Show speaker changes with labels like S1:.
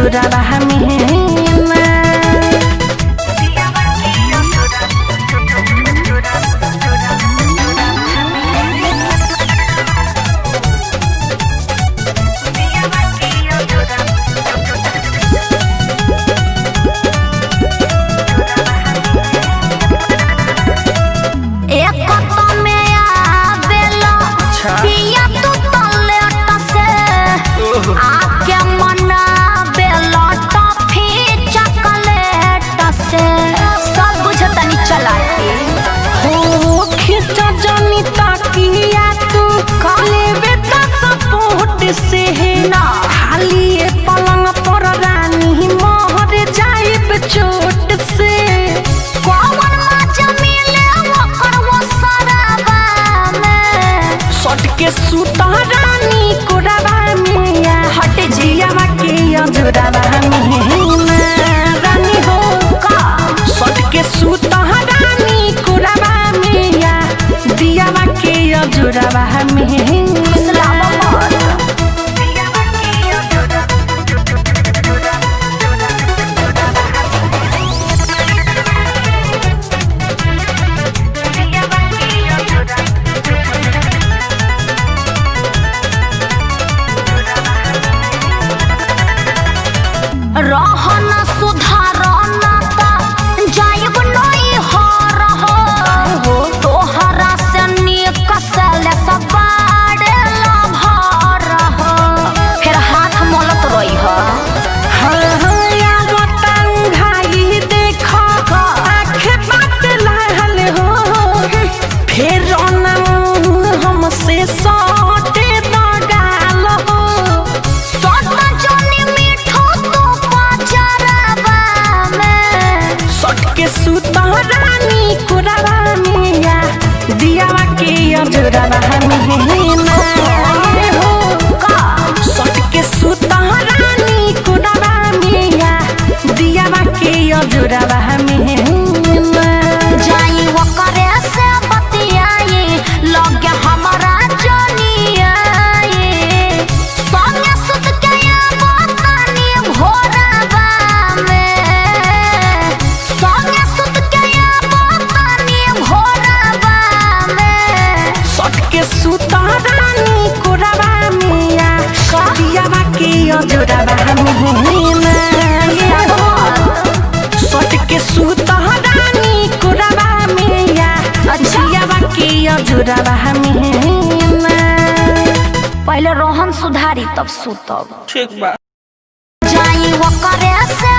S1: अजुरावा हमीना से ना खाली पलंग पर रानी मोहर जाइब चोट से कौन मजा मिले ओकर वो सराबा में सट के सुता रानी कोराबा में हट जियावा के अजुरावा में रानी हो का सट के सुता रानी कोराबा में दियावा के अजुरावा में रहन सुधारन जाइब नहीं हो तोहरा से निक सले सबाड़े लभर हो फिर हाथ मलत रही हो फिर हमसे सटे दगाल हो सुता रानी कोराबा मिया दियावा के अजुरावा हमीना हो का सट के सुता रानी कोराबा मिया दियावा के अजुरावा हमीना जाई वकरे से बतियाई लगे हमारा जनिया संगे सुत के बतानी भोराबा में संगे सुत के बतानी भोराबा में सट के सुता रानी कोराबा मिया दियावा के अजुरावा हमीना सट के सुता रानी कोराबा मिया दियावा के अजुरावा हमीना पहले रोहन सुधारी तब सुतब
S2: ठीक बा
S1: जाई वकरे से